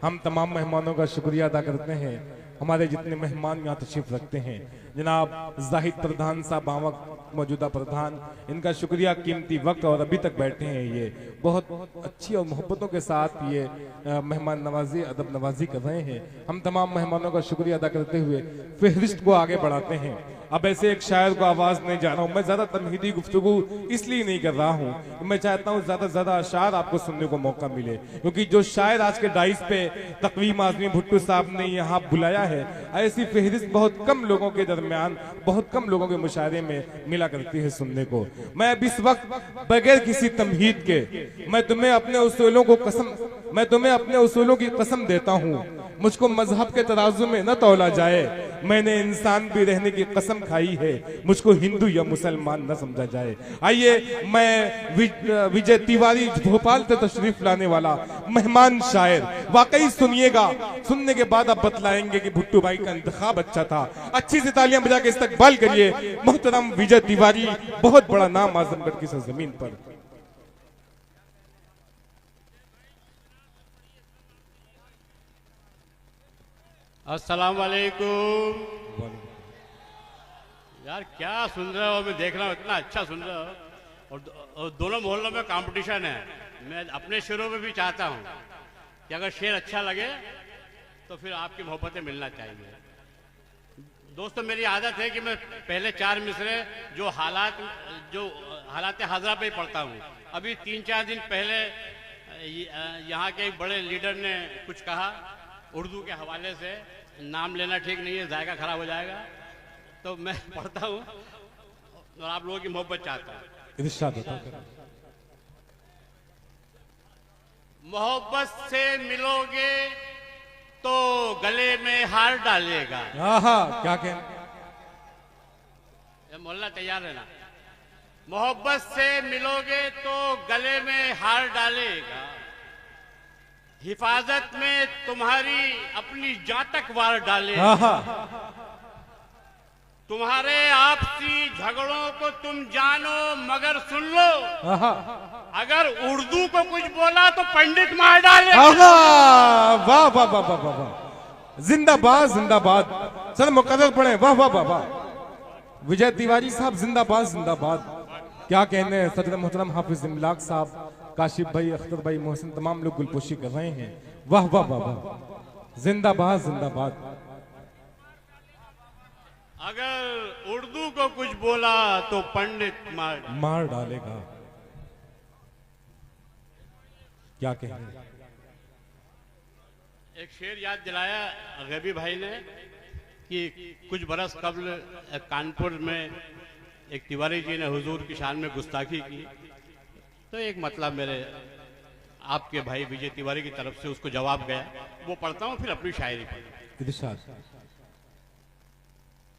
हम तमाम मेहमानों का शुक्रिया अदा करते हैं। हमारे जितने मेहमान यहाँ तशरीफ रखते हैं, जनाब जाहिद प्रधान साहब बावक मौजूदा प्रधान, इनका शुक्रिया, कीमती वक्त और अभी तक बैठे हैं। ये बहुत अच्छी और मोहब्बतों के साथ ये मेहमान नवाजी अदब नवाजी कर रहे हैं। हम तमाम मेहमानों का शुक्रिया अदा करते हुए फहरिस्त को आगे बढ़ाते हैं। अब ऐसे एक शायर को आवाज नहीं जा रहा हूँ मैं, ज्यादा तमहीदी गुफ्तगू इसलिए नहीं कर रहा हूँ, मैं चाहता हूँ ज्यादा से ज्यादा अशार आपको सुनने को मौका मिले, क्योंकि जो शायर आज के डाइस पे तकवीम आजमी भुट्टो साहब ने यहाँ बुलाया है, ऐसी फहरिस्त बहुत कम लोगों के दरमियान, बहुत कम लोगों के मुशायरे में मिला करती है सुनने को। मैं अब इस वक्त बगैर किसी तमहीद के मैं तुम्हें अपने उसूलों की कसम देता हूँ, मुझको मजहब के तराजू में न तौला जाए, मैंने इंसान भी रहने की कसम खाई है, मुझको हिंदू या मुसलमान न समझा जाए। आइए, मैं विजय तिवारी भोपाल से तशरीफ लाने वाला मेहमान शायर, वाकई सुनिएगा, सुनने के बाद आप बतलाएंगे कि भुट्टो भाई का इंतखाब अच्छा था। अच्छी सी तालियां बजा के इस्तकबाल करिए मोहतरम विजय तिवारी, बहुत बड़ा नाम आजमगढ़ की सरजमीन पर। अस्सलाम वालेकुम। यार क्या सुन रहे हो, मैं देख रहा हूँ इतना अच्छा सुन रहे हो, और दोनों मोहल्लों में कंपटीशन है। मैं अपने शेरों में भी चाहता हूँ कि अगर शेर अच्छा लगे तो फिर आपकी मोहब्बतें मिलना चाहिए। दोस्तों, मेरी आदत है कि मैं पहले 4 मिसरे जो हालात हाजरा पे ही पढ़ता हूँ। अभी 3-4 दिन पहले यहाँ के एक बड़े लीडर ने कुछ कहा उर्दू के हवाले से, नाम लेना ठीक नहीं है, जायका खराब हो जाएगा, तो मैं पढ़ता हूँ और आप लोगों की मोहब्बत चाहता हूँ। इरशाद होता है। मोहब्बत से मिलोगे तो गले में हार डालेगा। क्या कहें, मोहल्ला तैयार है ना। मोहब्बत से मिलोगे तो गले में हार डालेगा, हिफाजत में तुम्हारी अपनी जान तक वार डालेगा। तुम्हारे आपसी झगड़ों को तुम जानो मगर सुन लो, अगर उर्दू को कुछ बोला तो पंडित मार डालेगा। वाह वाह वाह वाह वाह, जिंदाबाद जिंदाबाद। चल मुकद्दर पढ़े, वाह वाह वाह वाह। विजय तिवारी साहब जिंदाबाद जिंदाबाद। क्या कहने हैं सदर मोहतरम हाफिज इमलाक साहब, काशिफ भाई, अख्तर भाई, मोहसिन, तमाम लोग गुलपोशी कर रहे हैं। वाह वाह वाह वाह, जिंदाबाद जिंदाबाद। अगर उर्दू को कुछ बोला तो पंडित मार डालेगा। क्या कहने, एक शेर याद दिलाया गैबी भाई ने कि कुछ बरस कबल कानपुर में एक तिवारी जी ने हुजूर की शान में गुस्ताखी की, तो एक मतलब मेरे आपके भाई विजय तिवारी की तरफ से उसको जवाब गया, वो पढ़ता हूँ फिर अपनी शायरी पढ़ता।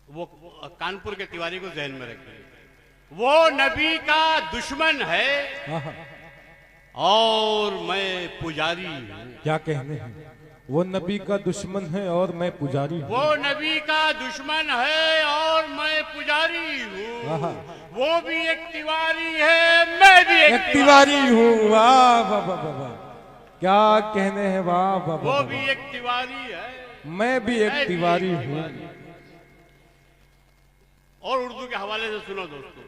वो कानपुर के तिवारी को जहन में रखिए। वो नबी का दुश्मन है और मैं पुजारी हूँ। क्या कहने हैं, वो नबी का दुश्मन है और मैं पुजारी हूँ। वो नबी का दुश्मन है और मैं पुजारी हूँ। वो भी एक तिवारी है, मैं भी एक तिवारी हूँ। वाह वाह वाह वाह, क्या कहने हैं, वाह वाह। वो भी एक तिवारी है, मैं भी एक तिवारी हूँ। और उर्दू के हवाले से सुनो दोस्तों,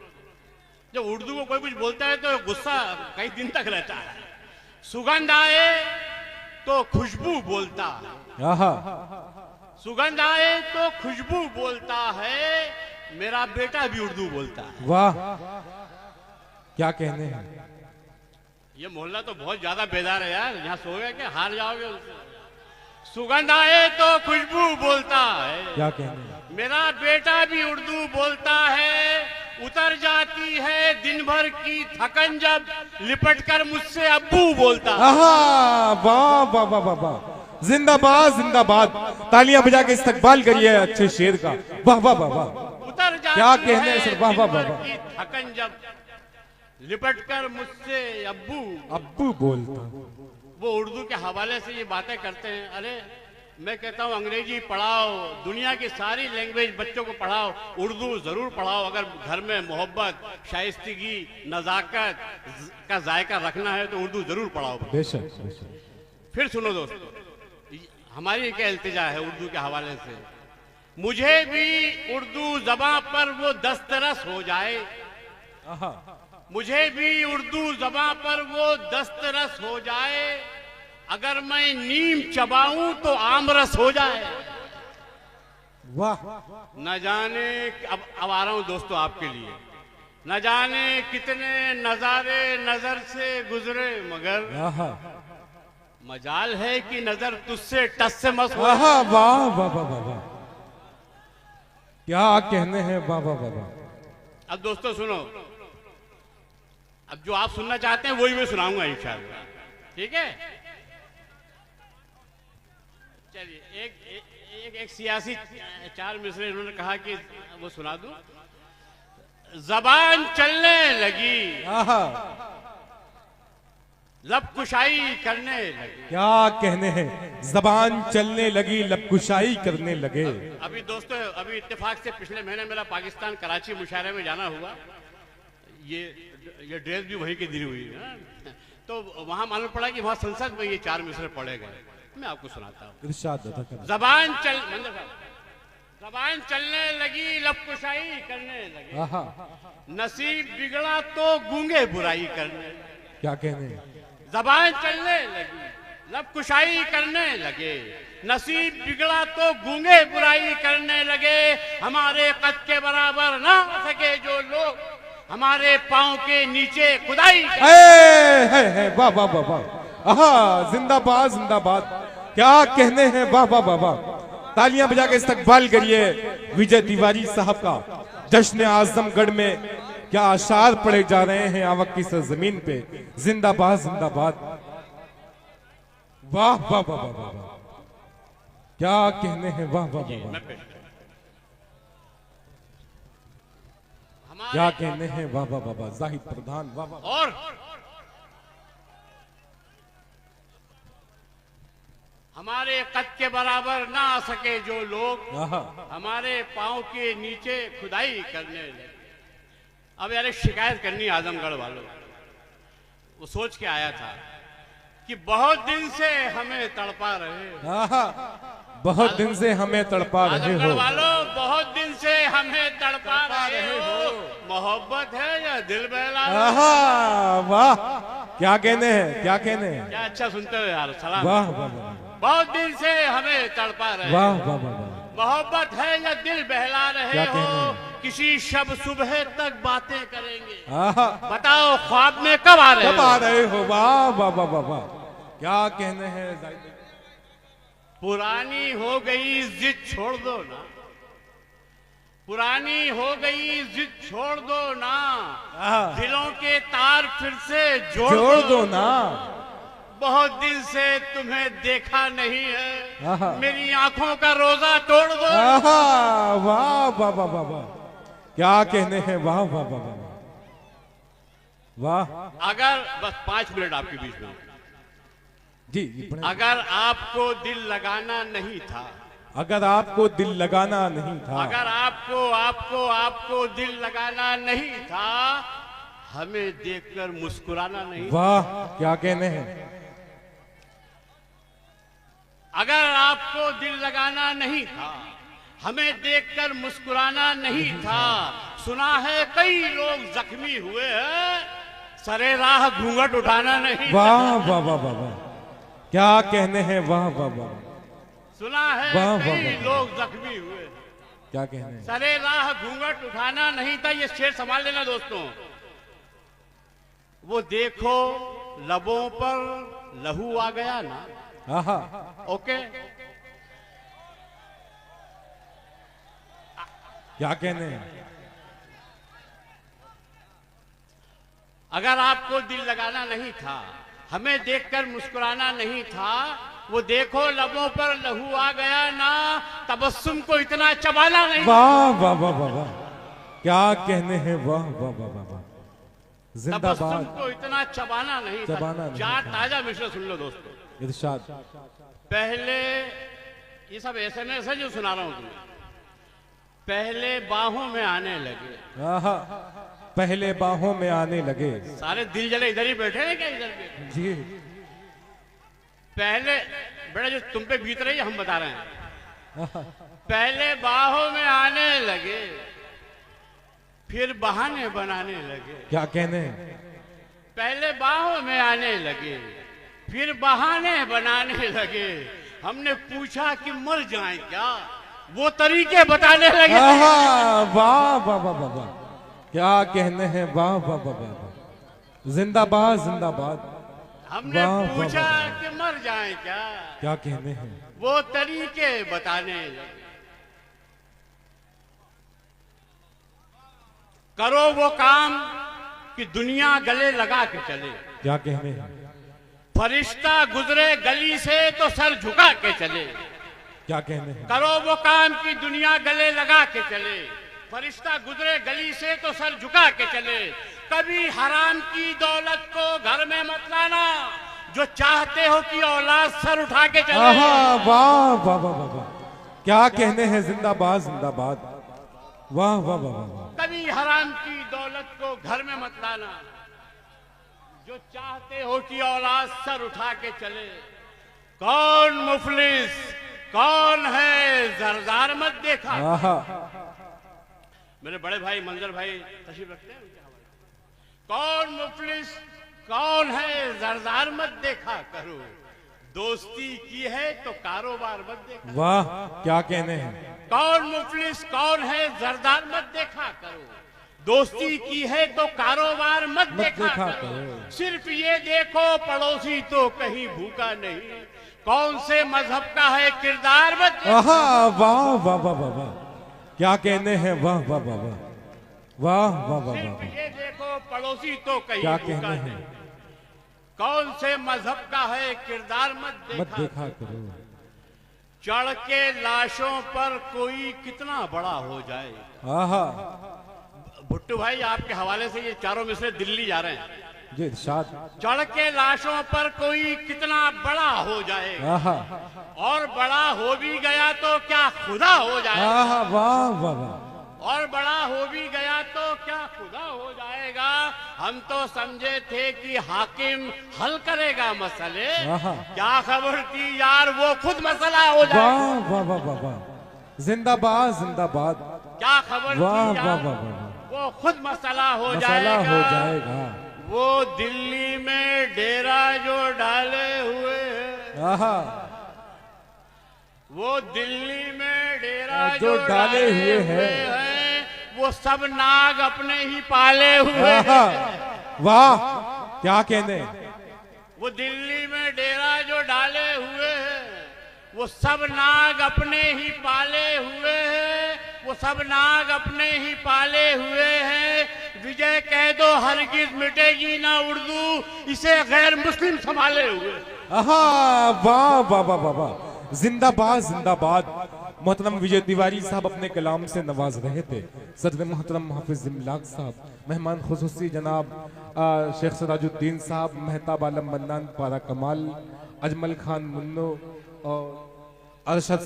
जब उर्दू को कोई कुछ बोलता है तो गुस्सा कई दिन तक रहता है। सुगंध आए तो खुशबू बोलता है, सुगंध आए तो खुशबू बोलता है, मेरा बेटा भी उर्दू बोलता है। वाह, क्या कहने हैं। ये मोहल्ला तो बहुत ज्यादा बेदार है यार, यहाँ सो गए क्या, हार जाओगे। सुगंध आए तो खुशबू बोलता है, क्या कहने हैं। मेरा बेटा भी उर्दू बोलता है, उतर जाती है दिन भर की थकन जब लिपट कर मुझसे अब्बू बोलता। वाह वाह वाह वाह वाह, जिंदाबाद जिंदाबाद। तालियां बजा के इस्तकबाल करिए अच्छे शेर का। वाह वाह वाह वाह, उतर जाती क्या कहने हैं सर। वाह वाह वाह, थकन जब लिपट कर मुझसे अब्बू अब्बू बोलता। वो उर्दू के हवाले से ये बातें करते हैं। अरे मैं कहता हूँ अंग्रेजी पढ़ाओ, दुनिया की सारी लैंग्वेज बच्चों को पढ़ाओ, उर्दू जरूर पढ़ाओ। अगर घर में मोहब्बत, शाइस्तगी, नजाकत का जायका रखना है तो उर्दू जरूर पढ़ाओ। बेशक बेशक। फिर सुनो दोस्तों, हमारी क्या इल्तिजा है उर्दू के हवाले से, मुझे भी उर्दू ज़बां पर वो दस्तरस हो जाए, आहा, मुझे भी उर्दू ज़बां पर वो दस्तरस हो जाए, अगर मैं नीम चबाऊं तो आमरस हो जाए। वाह, न जाने, अब आ रहा हूं दोस्तों आपके लिए, न जाने कितने नजारे नजर से गुजरे, मगर आहा, मजाल है कि नजर तुझसे टस से मस हो। आहा, वाह वाह वाह वाह वाह, क्या कहने हैं, वाह वाह वाह वाह। अब दोस्तों सुनो, अब जो आप सुनना चाहते हैं वही मैं सुनाऊंगा इंशाअल्लाह, ठीक है। चलिए एक सियासी चार मिसरे इन्होंने कहा कि वो सुना दूं। जबान चलने लगी, आहा, लब कुशाई करने लगी। क्या कहने हैं, जबान चलने लगी, लबकुशाई करने लगे। अभी दोस्तों, अभी इत्तेफाक से पिछले महीने मेरा पाकिस्तान कराची मुशायरे में जाना हुआ, ये ड्रेस भी वहीं की दी हुई है, तो वहां मालूम पड़ा कि वहां संसद में ये चार मिसरे पढ़े गए। मैं आपको सुनाता हूँ। इरशाद अदा करें। जबान चलने लगी, लबकुशाई करने लगी, आहा, नसीब बिगड़ा तो गूंगे बुराई करने लगे। क्या कहने हैं, जबान चलने लगी, लबकुशाई करने लगे, नसीब बिगड़ा तो गूंगे बुराई करने लगे, हमारे कद के बराबर ना सके जो लोग, हमारे पांव के नीचे खुदाई। है वाह वाह वाह वाह, आहा, जिंदाबाद जिंदाबाद, क्या कहने हैं, वाह वाह वाह वाह। तालियां बजा के इस्तकबाल करिए विजय तिवारी साहब का। जश्न आजमगढ़ में क्या अशार पड़े जा रहे हैं आवक की सरजमीन पे, जिंदाबाद जिंदाबाद, वाह वाह वाह वाह वाह वाह, क्या कहने हैं, वाह वाह वाह वाह, क्या कहने हैं, वाह वाह वाह वाह, जाहिद प्रधान, वाह वाह। और हमारे कद के बराबर ना आ सके जो लोग, आहा, हमारे पांव के नीचे खुदाई करने लगे। अब यार एक शिकायत करनी आजमगढ़ वालों, वो सोच के आया था कि बहुत दिन से हमें तड़पा रहे, आहा, बहुत दिन से हमें तड़पा रहे आजमगढ़ हो, वालों बहुत दिन से हमें तड़पा रहे हो, मोहब्बत है या दिल बहला रहे हो? आहा, वाह, क्या कहने हैं, क्या कहने हैं, क्या अच्छा सुनते हो यार, सलाम। वाह वाह वाह, बहुत दिन से हमें तड़पा रहे वाह हो, वाह वाह वाह, मोहब्बत है या दिल बहला रहे क्या हो, कहने हैं? किसी शब सुबह तक बातें करेंगे, आहा, बताओ ख्वाब में कब आ रहे कब हो? आ रहे हो, वाह वाह वाह वाह वाह, क्या कहने हैं, जाहिद, पुरानी हो गई जिद छोड़ दो ना, पुरानी हो गई जिद छोड़ दो ना, आहा, दिलों के तार फिर से जोड़ दो ना, बहुत दिन से तुम्हें देखा नहीं आहा। है, मेरी आंखों का रोजा तोड़ दो। आहा, वाह वाह वाह वाह वाह, क्या कहने हैं, वाह वाह वाह वाह वाह। अगर बस 5 मिनट आपके बीच में, जी जी, बड़े- अगर आपको दिल लगाना नहीं था, अगर आपको दिल लगाना नहीं था, अगर आपको दिल लगाना नहीं था, हमें देखकर मुस्कुराना नहीं था। वाह, क्या कहने हैं, अगर आपको दिल लगाना नहीं था, हमें देखकर मुस्कुराना नहीं था, सुना है कई लोग जख्मी हुए हैं, सरे राह घूंघट उठाना नहीं था। वाह वाह वाह वाह वाह, क्या कहने हैं, वाह वाह वाह, सुना है वाह, वाह, कई वाह। लोग जख्मी हुए हैं, क्या कहने हैं, सरे राह घूंघट उठाना नहीं था। ये शेर संभाल लेना दोस्तों। वो देखो लबों पर लहू आ गया ना, आहा, ओके, क्या कहने हैं, अगर आपको दिल लगाना नहीं था, हमें देखकर मुस्कुराना नहीं था, वो देखो लबों पर लहू आ गया ना, तबस्सुम को इतना चबाना नहीं। वाह वाह वाह वाह वाह, क्या कहने हैं, वाह वाह वाह वाह वाह, तबस्सुम जिंदाबाद, को इतना चबाना नहीं था। चबाना नहीं चार था। ताजा मिश्र सुन लो दोस्तों। इरशाद, पहले ये सब SMS है जो सुना रहा हूं तुम्हें। पहले बाहों में आने लगे, आहा, पहले बाहों में आने लगे, सारे दिल जले इधर ही बैठे हैं क्या, इधर के? जी, पहले बेटा जो तुम पे बीत रही है हम बता रहे हैं। पहले बाहों में आने लगे, फिर बहाने बनाने लगे। क्या कहने हैं? पहले बाहों में आने लगे, फिर बहाने बनाने लगे। हमने पूछा कि मर जाएं क्या, वो तरीके बताने लगे। वाह वाह वाह वाह वाह, क्या कहने हैं, वाह वाह वाह वाह, जिंदाबाद जिंदाबाद। हमने वाह, वाह, पूछा वाह, कि मर जाएं क्या, क्या कहने हैं, वो तरीके बताने लगे। करो वो काम कि दुनिया गले लगा के चले। क्या कहने हैं, फरिश्ता गुजरे गली से तो सर झुका के चले। क्या कहने हैं, करो वो काम कि दुनिया गले लगा के चले। फरिश्ता गुजरे गली से तो सर झुका के चले। कभी हराम की दौलत को घर में मत लाना, जो चाहते हो कि औलाद सर उठा के चले। आहा, वाह वाह वाह वाह वाह, क्या कहने हैं, जिंदाबाद जिंदाबाद, वाह वाह वाह वाह वाह। कभी हराम की दौलत को घर में मत लाना, जो चाहते हो कि औलाद सर उठा के चले। कौन मुफलिस, कौन है जरदार मत देखा। आहा, मेरे बड़े भाई मंजर भाई तशरीफ रखते हैं, उनके हवाले। कौन मुफलिस, कौन है जरदार मत देखा करो। दोस्ती की है तो कारोबार मत देखा। वाह, क्या कहने हैं, कौन मुफलिस, कौन है जरदार मत देखा करो। दोस्ती की है तो कारोबार मत देखा करो। सिर्फ ये देखो पड़ोसी तो कहीं भूखा नहीं, कौन से मजहब का है किरदार मत देखा। आहा, वाह वाह वाह वाह वाह, क्या कहने हैं, वाह वाह वाह वाह, वाह वाह वाह सिर्फ वाह, ये देखो पड़ोसी तो कहीं क्या भूखा कहने नहीं, हैं, कौन से मजहब का है किरदार मत मत देखा। देखा करो। चढ़ के लाशों पर कोई कितना बड़ा हो जाए। आहा, भुट्टू भाई आपके हवाले से ये चारों मिसरे दिल्ली जा रहे हैं। जी इरशाद, चढ़ के लाशों पर कोई कितना बड़ा हो जाए, आहा और बड़ा हो भी गया तो क्या खुदा हो जाए। आहा, वाह वाह वाह, और बड़ा हो भी गया तो क्या खुदा हो जाएगा। हम तो समझे थे कि हाकिम हल करेगा मसले, आहा, क्या खबर थी यार वो खुद मसला हो जाएगा। वाह वाह वाह वाह वाह, जिंदाबाद जिंदाबाद, क्या खबर वाह थी वाह यार वाह वाह, वो खुद मसला हो मसाला जाएगा। हो जाएगा। वो दिल्ली में डेरा जो डाले हुए हैं, आहा, वो दिल्ली में डेरा जो डाले हुए हैं, वो सब नाग अपने ही पाले हुए आहा, हैं। वाह, क्या कहने, वो दिल्ली में डेरा जो डाले हुए हैं, वो सब नाग अपने ही पाले हुए हैं। वो सब नाग अपने ही पाले हुए हैं। विजय कह दो हरगिज मिटेगी ना उर्दू, इसे गैर मुस्लिम संभाले हुए। आहा, वाह वाह वाह वाह वाह, जिंदाबाद जिंदाबाद। मोहतरम विजय तिवारी साहब अपने कलाम से नवाज रहे थे। सदर मोहतरम हाफिज इमलाक साहब, मेहमान खुसूसी जनाब शेख सराजुद्दीन साहब, मेहताब आलम मन्नान पारा कमाल, अजमल खान मुन्नो और अरशद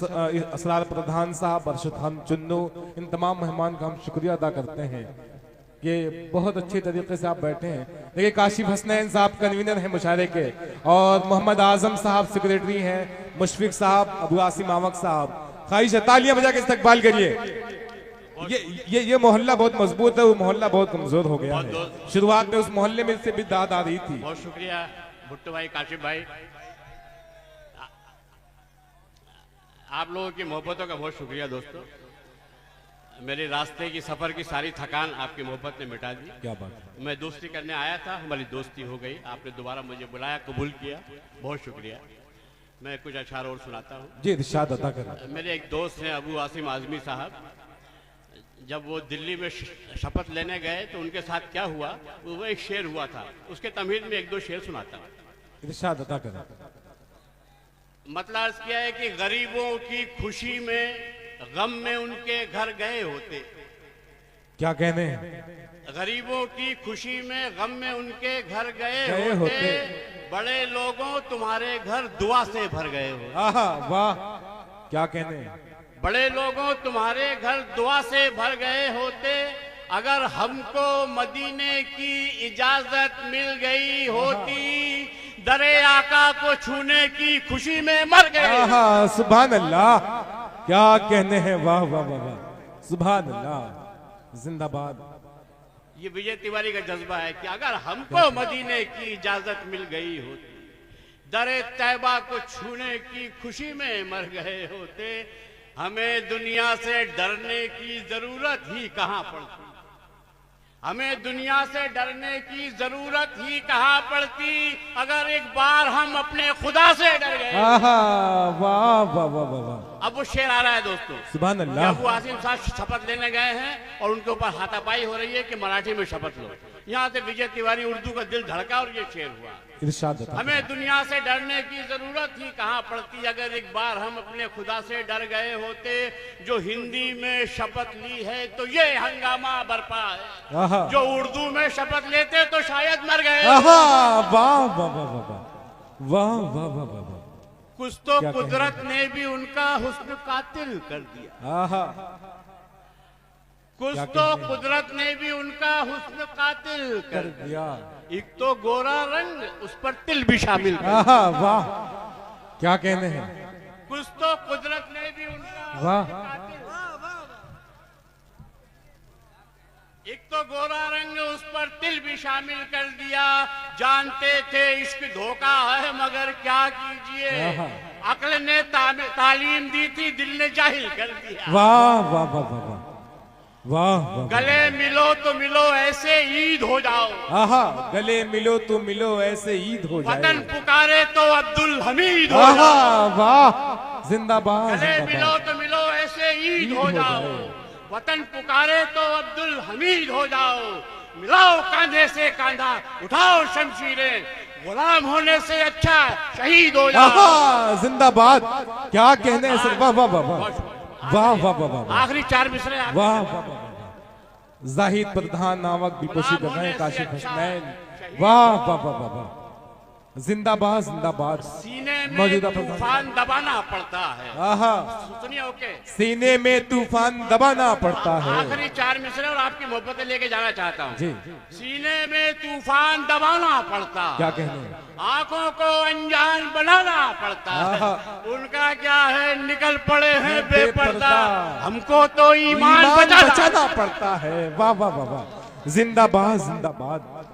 असरार प्रधान साहब, अरशद खान चुन्नू, इन तमाम मेहमान का हम शुक्रिया अदा करते हैं कि बहुत अच्छे तरीके से आप बैठे हैं। देखिए काशिफ हसनैन साहब कन्वीनर हैं मुशायरे के, और मोहम्मद आजम साहब सेक्रेटरी हैं, मुशफिक साहब, अबू आसिम आवक साहब। ख्वाहिश है तालियां बजा के इस्तकबाल करिए। ये मोहल्ला बहुत मजबूत है, वो मोहल्ला बहुत कमजोर हो गया है। शुरुआत में उस मोहल्ले में से भी दाद आ रही थी। बहुत शुक्रिया भुट्टो भाई, काशिफ भाई, आप लोगों की मोहब्बतों का बहुत शुक्रिया दोस्तों। मेरे रास्ते की सफर की सारी थकान आपकी मोहब्बत ने मिटा दी। क्या बात है, मैं दोस्ती करने आया था, हमारी दोस्ती हो गई, आपने दोबारा मुझे बुलाया, कबूल किया, बहुत शुक्रिया। मैं कुछ अशार और सुनाता हूँ। जी इरशाद अदा करें। मेरे एक दोस्त हैं अबू आसिम आजमी साहब, जब वो दिल्ली में शपथ लेने गए तो उनके साथ क्या हुआ, वो एक शेर हुआ था, उसके तमहीद में एक दो शेर सुनाता हूँ। इरशाद अदा करें। मतलब अर्ज किया है कि गरीबों की खुशी में गम में उनके घर गए होते। क्या कहने हैं, गरीबों की खुशी में गम में उनके घर गए होते। बड़े लोगों तुम्हारे घर दुआ से भर गए हो। आहा, वाह, क्या कहने हैं, बड़े लोगों तुम्हारे घर दुआ से भर गए होते। अगर हमको मदीने की इजाजत मिल गई होती, दरे आका को छूने की खुशी में मर गए। आहा, सुभान अल्लाह, क्या कहने हैं, वाह वाह वाह वाह, सुभान अल्लाह, जिंदाबाद। ये विजय तिवारी का जज्बा है कि अगर हमको मदीने की इजाजत मिल गई होती, दरे तैबा को छूने की खुशी में मर गए होते, हमें दुनिया से डरने की जरूरत ही कहां पड़ती, हमें दुनिया से डरने की जरूरत ही कहां पड़ती, अगर एक बार हम अपने खुदा से डर गए। आहा, वाह वाह वाह वाह वाह। अब वो शेर आ रहा है दोस्तों, सुभान अल्लाह। अबू आसिम साहब शपथ लेने गए हैं और उनके ऊपर हाथापाई हो रही है कि मराठी में शपथ लो। यहाँ से विजय तिवारी उर्दू का दिल धड़का और ये शेर हुआ, इरशाद होता है। हमें दुनिया से डरने की जरूरत ही कहां पड़ती, अगर एक बार हम अपने खुदा से डर गए होते, जो हिंदी में शपथ ली है तो ये हंगामा बरपा है, आहा, जो उर्दू में शपथ लेते तो शायद मर गए। आहा, वाह वाह वाह वाह वाह, वाह वाह वाह वाह वाह। कुछ तो क्या कुदरत ने भी उनका हुस्न कातिल कर दिया, आहा, कुछ क्या तो कहने? कुदरत ने भी उनका हुस्न कातिल कर कर दिया। दिया। एक तो गोरा रंग, उस पर तिल भी शामिल कर। आहा, वाह, क्या कहने हैं, कुछ तो कुदरत ने भी उनका वाह। हुस्न कातिल। एक तो गोरा रंग, उस पर तिल भी शामिल कर दिया, जानते थे इश्क धोखा है मगर क्या कीजिए, आहा। अक्ल ने तालीम दी थी, दिल ने जाहिल कर दिया। वाह वाह वाह वाह वाह, वाह वाह। गले मिलो तो मिलो ऐसे ईद हो जाओ, आहा, गले मिलो तो मिलो ऐसे ईद हो वतन जाए। पुकारे तो अब्दुल हमीद हो आहा, जाओ, वाह, जिंदाबाद गले मिलो जिंदाबाद। तो मिलो ऐसे ईद हो जाओ, वतन पुकारे तो अब्दुल हमीद हो जाओ, मिलाओ कांधे से कांधा, उठाओ शमशीरें, गुलाम होने से अच्छा शहीद हो जाओ। आहा, जिंदाबाद, क्या कहने हैं सर, वाह वाह वाह वाह, वाह वाह वाह वाह, आखिरी चार मिसरे आप- वाह वाह वाह वाह। जाहिद प्रधान नावक बिलकोशी कर रहे हैं, काशिफ हसनैन, वाह वाह वाह वाह वाह, जिंदाबाद जिंदाबाद। सीने में मौजूदा प्रधान- तूफान दबाना पड़ता है। आहा, सुनिए ओके, सीने में तूफान दबाना पड़ता है। आखिरी चार मिसरे और आपकी मोहब्बतें लेके जाना चाहता हूँ। जी, सीने में तूफान दबाना पड़ता है, क्या कहने हैं, आंखों को अनजान बनाना पड़ता है, आहा। उनका क्या है निकल पड़े हैं बेपर्दा, बेपर्दा। हमको तो ईमान ईमान बचाना बचाना पड़ता है। वाह वाह वाह वाह, जिंदाबाद जिंदाबाद।